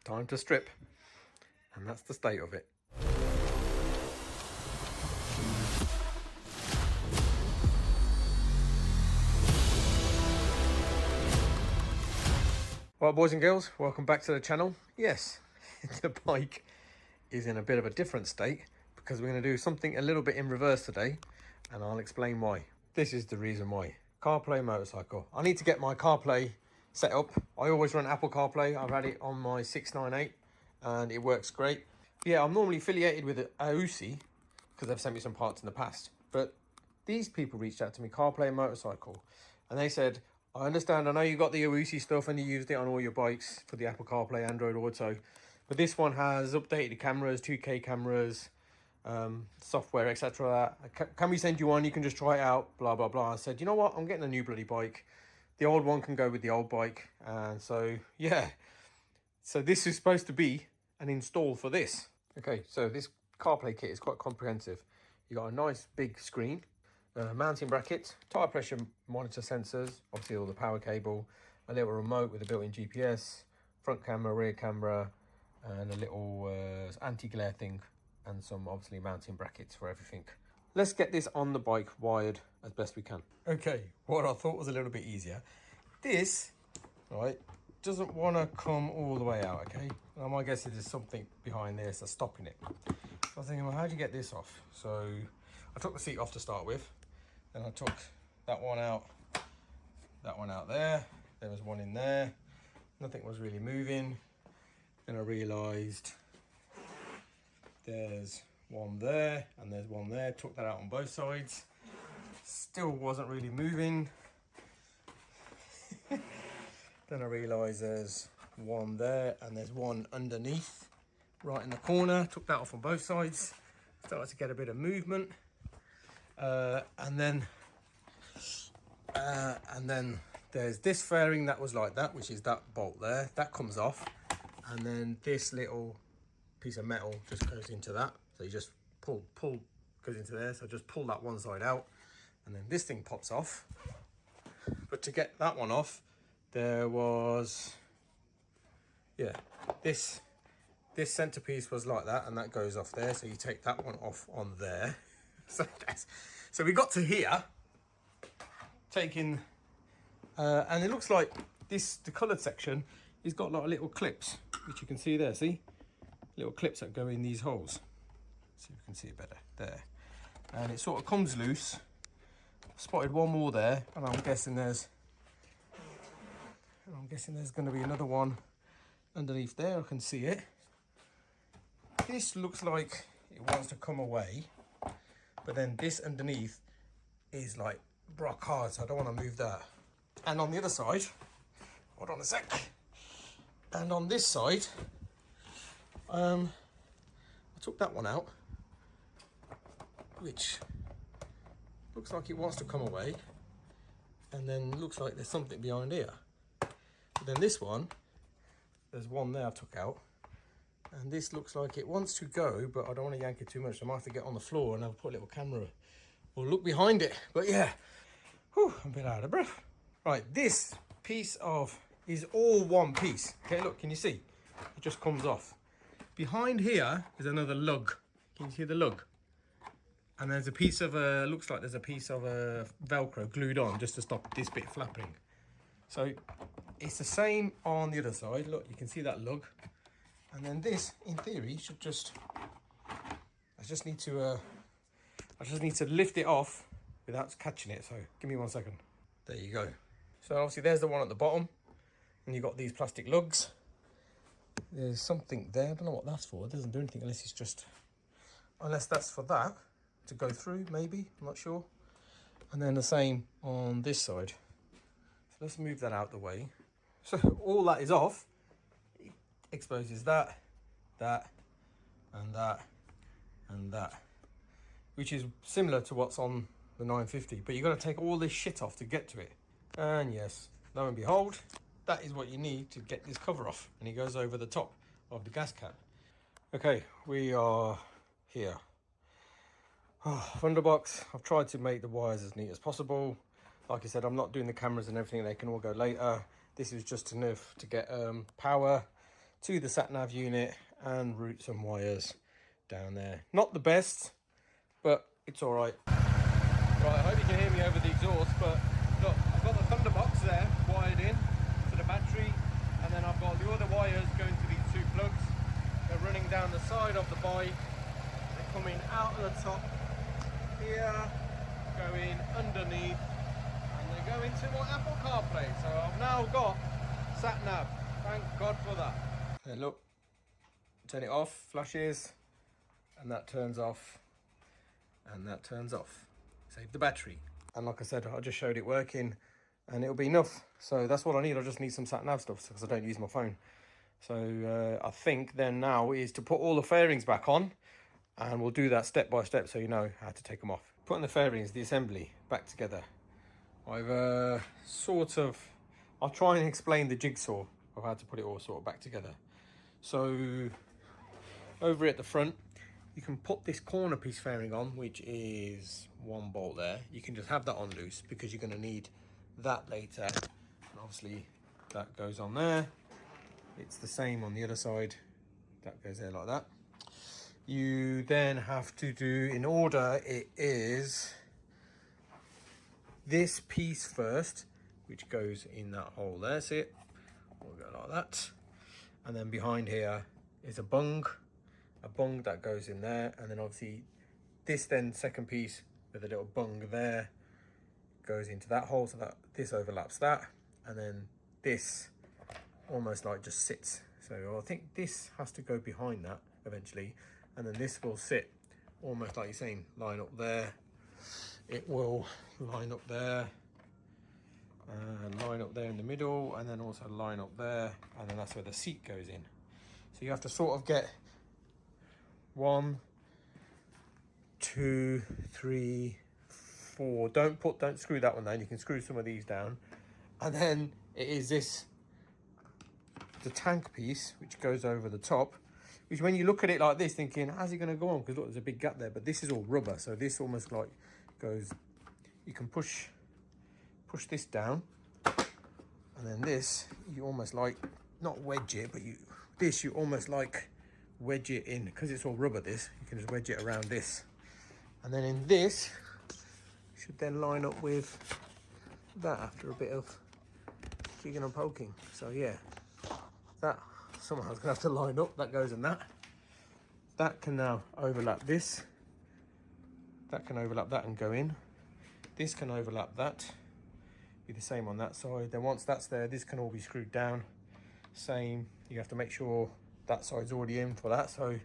time to strip, and that's the state of it. Right, boys and girls, welcome back to the channel. Yes, the bike is in a bit of a different state because we're going to do something a little bit in reverse today, and I'll explain why. This is the reason why. CarPlay motorcycle. I need to get my CarPlay set up. I always run Apple CarPlay. I've had it on my 698 and it works great. Yeah, I'm normally affiliated with AUSI because they've sent me some parts in the past. But these people reached out to me, CarPlay motorcycle, and they said, I understand, I know you got the AUSI stuff and you used it on all your bikes for the Apple CarPlay, Android Auto, but this one has updated cameras, 2K cameras, software, etc. Can we send you one? You can just try it out, blah, blah, blah. I said, you know what? I'm getting a new bloody bike. The old one can go with the old bike. And so, yeah. So this is supposed to be an install for this. Okay, so this CarPlay kit is quite comprehensive. You got a nice big screen, mounting bracket, tire pressure monitor sensors, obviously all the power cable, a little remote with a built-in GPS, front camera, rear camera, and a little anti-glare thing, and some obviously mounting brackets for everything. Let's get this on the bike wired as best we can. Okay, what I thought was a little bit easier. This, right, doesn't want to come all the way out, okay? Now my guess is there's something behind this that's stopping it. So I was thinking, well, how do you get this off? So I took the seat off to start with. Then I took that one out there. There was one in there. Nothing was really moving. Then I realised there's one there and there's one there. Took that out on both sides. Still wasn't really moving. Then I realised there's one there and there's one underneath, right in the corner. Took that off on both sides. Started to get a bit of movement. And then there's this fairing that was like that, which is that bolt there. That comes off. And then this little piece of metal just goes into that. So you just pull, goes into there. So just pull that one side out. And then this thing pops off. But to get that one off, there was, yeah, this centerpiece was like that, and that goes off there. So you take that one off on there. So we got to here, taking, and it looks like this, the coloured section, has got like little clips, which you can see there, see? Little clips that go in these holes. See if you can see it better, there. And it sort of comes loose. Spotted one more there, and I'm guessing there's going to be another one underneath there. I can see it. This looks like it wants to come away, but then this underneath is like rock hard, so I don't want to move that. And on the other side, hold on a sec. And on this side, I took that one out, which looks like it wants to come away, and then looks like there's something behind here. But then this one, there's one there I took out, and this looks like it wants to go, but I don't want to yank it too much. So I might have to get on the floor and I'll put a little camera or look behind it. But yeah, whew, I'm a bit out of breath. Right, this piece is all one piece. Okay, look, can you see? It just comes off. Behind here is another lug. Can you see the lug? And there's a piece of looks like there's a piece of Velcro glued on just to stop this bit flapping. So it's the same on the other side. Look, you can see that lug. And then this, in theory, should just, I just need to lift it off without catching it. So give me 1 second. There you go. So obviously there's the one at the bottom, and you've got these plastic lugs. There's something there. I don't know what that's for. It doesn't do anything unless it's just, unless that's for that to go through, maybe. I'm not sure. And then the same on this side. So let's move that out the way. So all that is off. It exposes that, and that, and that, which is similar to what's on the 950. But you've got to take all this shit off to get to it. And yes, lo and behold, that is what you need to get this cover off. And it goes over the top of the gas can. Okay, we are here. Thunderbox. I've tried to make the wires as neat as possible. Like I said, I'm not doing the cameras and everything. They can all go later. This is just enough to get power to the sat nav unit and route some wires down there. Not the best, but it's all right. Right, I hope you can hear me over the exhaust, but look, I've got the Thunderbox there wired in to the battery, and then I've got the other wires going to these 2 plugs. They're running down the side of the bike. They're coming out of the top here, going underneath, and they go into my Apple CarPlay. So I've now got sat nav. Thank God for that. And look, turn it off, flashes, and that turns off, and that turns off. Save the battery. And like I said, I just showed it working, and it'll be enough. So that's what I need. I just need some sat nav stuff because I don't use my phone. So I think then now is to put all the fairings back on, and we'll do that step by step so you know how to take them off. Putting the fairings, the assembly, back together. I've I'll try and explain the jigsaw of how to put it all sort of back together. So over at the front, you can put this corner piece fairing on, which is 1 bolt there. You can just have that on loose because you're going to need that later. And obviously that goes on there. It's the same on the other side. That goes there like that. You then have to do, in order, it is this piece first, which goes in that hole there. See it? We'll go like that. And then behind here is a bung that goes in there. And then obviously this then second piece with a little bung there goes into that hole, so that this overlaps that. And then this almost like just sits. So I think this has to go behind that eventually. And then this will sit almost like you're saying, line up there. It will line up there, line up there in the middle, and then also line up there, and then that's where the seat goes in. So you have to sort of get 1, 2, 3, 4. Don't screw that one down. You can screw some of these down, and then it is this, the tank piece, which goes over the top. Which when you look at it like this, thinking, how's it going to go on? Because look, there's a big gap there, but this is all rubber, so this almost like goes. You can push this down, and then this you almost like not wedge it, but you almost like wedge it in because it's all rubber. This you can just wedge it around this, and then in this should then line up with that after a bit of jigging and poking. So yeah, that somehow gonna have to line up. That goes in that. That can now overlap this. That can overlap that and go in. This can overlap that. Be the same on that side. Then once that's there, this can all be screwed down. Same. You have to make sure that side's already in for that. So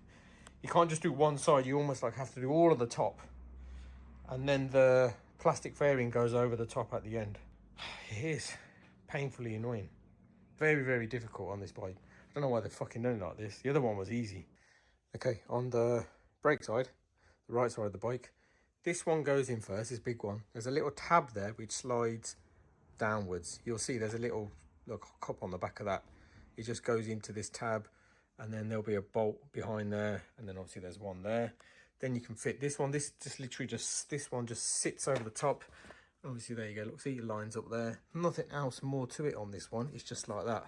you can't just do one side. You almost like have to do all of the top, and then the plastic fairing goes over the top at the end. It is painfully annoying. Very, very difficult on this bike. I don't know why they're fucking doing it like this. The other one was easy. Okay, on the brake side, the right side of the bike, this one goes in first, this big one. There's a little tab there which slides downwards. You'll see there's a little cup on the back of that. It just goes into this tab, and then there'll be a bolt behind there, and then obviously there's one there. Then you can fit this one. This one just sits over the top. Obviously there you go. Look, see it lines up there. Nothing else more to it on this one. It's just like that.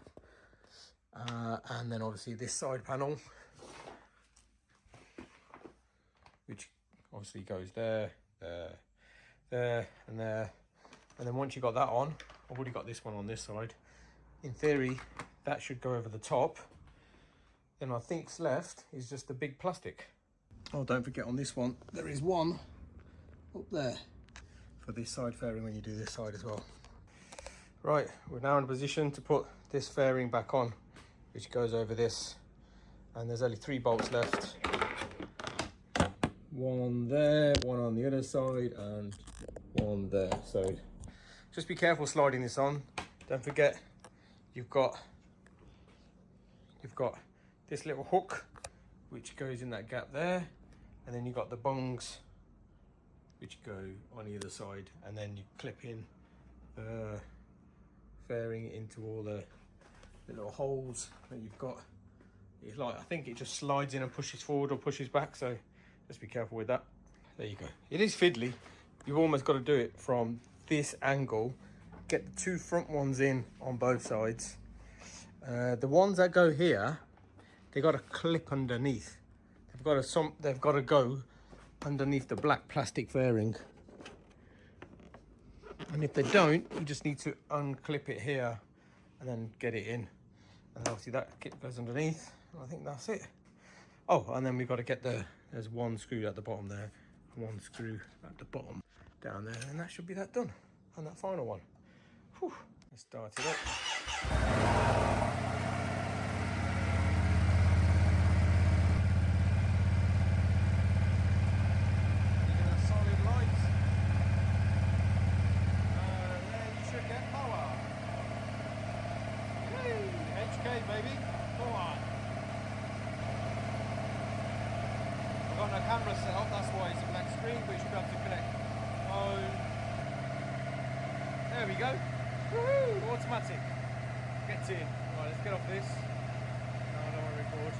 And then obviously this side panel, which obviously goes there, there, and there. And then once you got that on, I've already got this one on this side. In theory, that should go over the top. Then I think's left is just the big plastic. Oh, don't forget on this one, there is one up there for this side fairing when you do this side as well. Right, we're now in a position to put this fairing back on, which goes over this. And there's only 3 bolts left. One there, one on the other side, and one there. So just be careful sliding this on. Don't forget you've got this little hook which goes in that gap there, and then you've got the bungs which go on either side, and then you clip in the fairing into all the little holes that you've got. It's like, I think it just slides in and pushes forward or pushes back, so just be careful with that. There you go. It is fiddly. You've almost got to do it from this angle. Get the 2 front ones in on both sides. The ones that go here, they got a clip underneath. They've got to go underneath the black plastic fairing. And if they don't, you just need to unclip it here and then get it in. And obviously that kit goes underneath. I think that's it. Oh, and then we've got to get there's one screw at the bottom there, one screw at the bottom down there, and that should be that done. And that final one. Whew. Let's start it up. Baby, go on. I've got no camera set up, that's why it's a black screen, but you should be able to connect. Oh, there we go. Woohoo! Automatic. Gets in. Right, let's get off this. No, I don't want to record.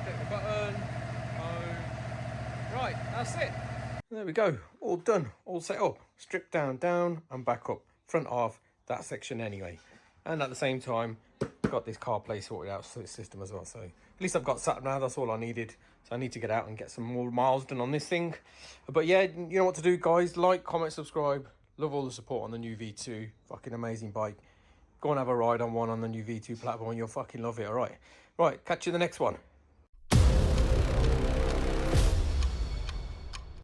Click the button. Oh. Right, that's it. There we go. All done. All set up. Strip down, down, and back up. Front half. That section anyway, and at the same time got this CarPlay sorted out system as well, so at least I've got sat now. That's all I needed, so I need to get out and get some more miles done on this thing. But yeah, you know what to do, guys. Like, comment, subscribe. Love all the support on the new V2. Fucking amazing bike. Go and have a ride on one on the new V2 platform. You'll fucking love it. All right, catch you in the next one.